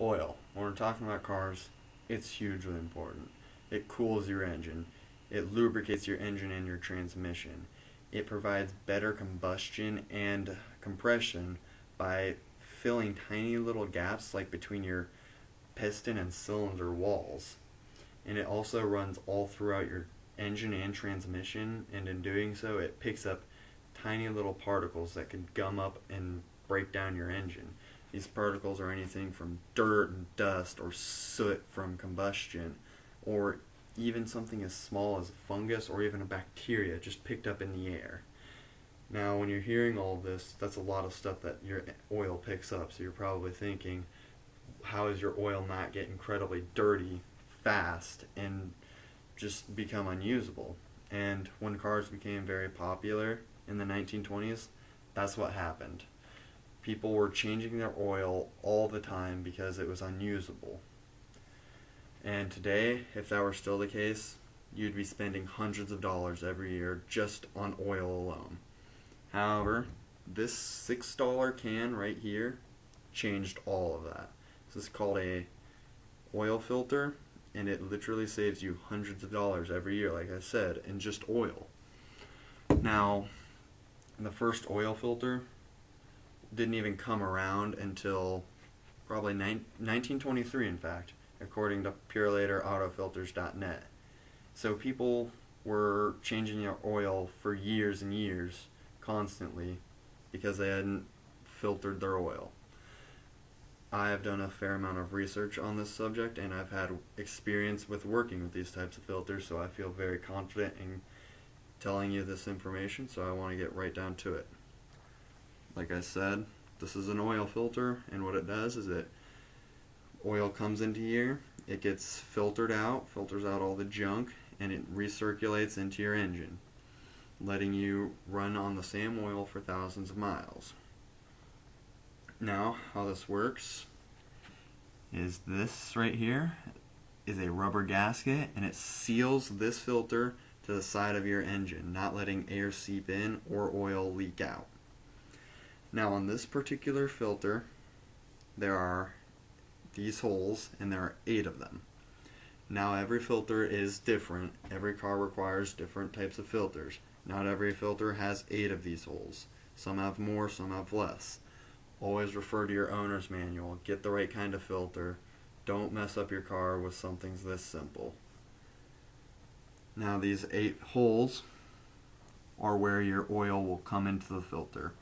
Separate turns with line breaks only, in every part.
Oil. When we're talking about cars, it's hugely important. It cools your engine. It lubricates your engine and your transmission. It provides better combustion and compression by filling tiny little gaps like between your piston and cylinder walls. And it also runs all throughout your engine and transmission, and in doing so, it picks up tiny little particles that can gum up and break down your engine. These particles are anything from dirt and dust or soot from combustion, or even something as small as a fungus or even a bacteria just picked up in the air. Now, when you're hearing all this, that's a lot of stuff that your oil picks up, so you're probably thinking, how does your oil not get incredibly dirty fast and just become unusable? And when cars became very popular in the 1920s, that's what happened. People were changing their oil all the time because it was unusable. And today, if that were still the case, you'd be spending hundreds of dollars every year just on oil alone. However, this $6 can right here changed all of that. This is called a oil filter, and it literally saves you hundreds of dollars every year, like I said, in just oil. Now, the first oil filter didn't even come around until probably 1923, in fact, according to PurelatorAutoFilters.net. So people were changing their oil for years and years, constantly, because they hadn't filtered their oil. I have done a fair amount of research on this subject, and I've had experience with working with these types of filters, so I feel very confident in telling you this information, so I want to get right down to it. Like I said, this is an oil filter, and what it does is oil comes into here, it gets filters out all the junk, and it recirculates into your engine, letting you run on the same oil for thousands of miles. Now, how this works is this right here is a rubber gasket, and it seals this filter to the side of your engine, not letting air seep in or oil leak out. Now, on this particular filter, there are these holes, and there are 8 of them. Now, every filter is different. Every car requires different types of filters. Not every filter has 8 of these holes. Some have more, some have less. Always refer to your owner's manual. Get the right kind of filter. Don't mess up your car with something this simple. Now, these 8 holes are where your oil will come into the filter.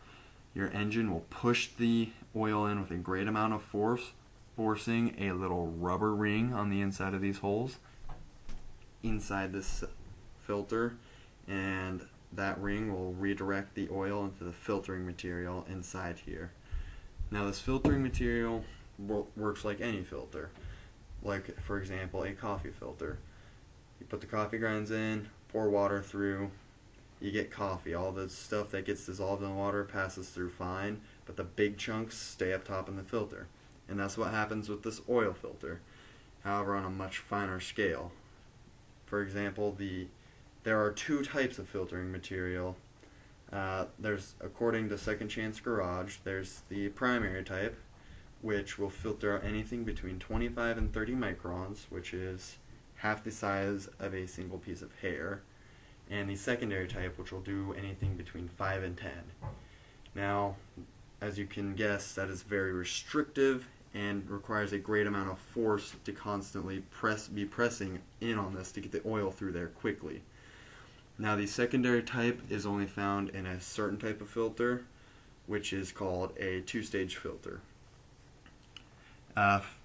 Your engine will push the oil in with a great amount of force, forcing a little rubber ring on the inside of these holes inside this filter, and that ring will redirect the oil into the filtering material inside here. Now, this filtering material works like any filter, like, for example, a coffee filter. You put the coffee grinds in, pour water through, you get coffee. All the stuff that gets dissolved in the water passes through fine, but the big chunks stay up top in the filter. And that's what happens with this oil filter, however, on a much finer scale. For example, there are 2 types of filtering material. There's, according to Second Chance Garage, there's the primary type, which will filter out anything between 25 and 30 microns, which is half the size of a single piece of hair, and the secondary type, which will do anything between 5 and 10. Now, as you can guess, that is very restrictive and requires a great amount of force to constantly be pressing in on this to get the oil through there quickly. Now, the secondary type is only found in a certain type of filter, which is called a 2-stage filter.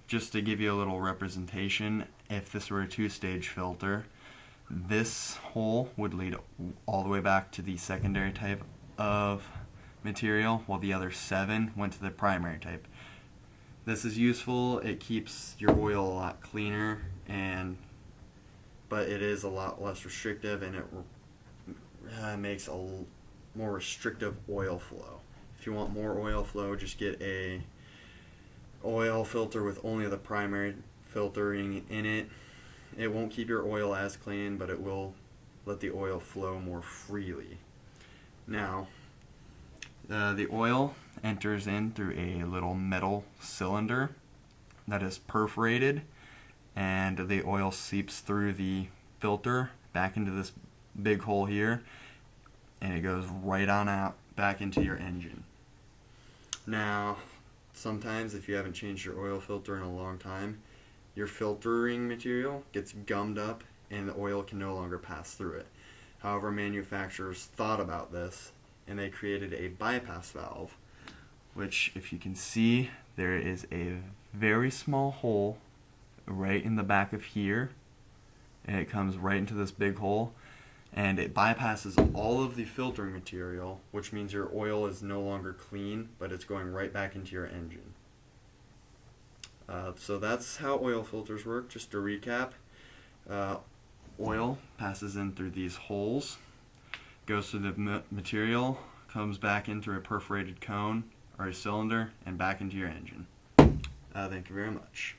Just to give you a little representation, if this were a 2-stage filter, this hole would lead all the way back to the secondary type of material, while the other 7 went to the primary type. This is useful. It keeps your oil a lot cleaner, but it is a lot less restrictive, and it makes a more restrictive oil flow. If you want more oil flow, just get a oil filter with only the primary filtering in it. It won't keep your oil as clean, but it will let the oil flow more freely. Now, the oil enters in through a little metal cylinder, that is perforated, and the oil seeps through the filter back into this big hole here, and it goes right on out back into your engine. Now, sometimes if you haven't changed your oil filter in a long time, your filtering material gets gummed up and the oil can no longer pass through it. However, manufacturers thought about this and they created a bypass valve, which, if you can see, there is a very small hole right in the back of here, and it comes right into this big hole, and it bypasses all of the filtering material, which means your oil is no longer clean, but it's going right back into your engine. So that's how oil filters work. Just to recap, oil passes in through these holes, goes through the material, comes back into a perforated cone or a cylinder, and back into your engine. Thank you very much.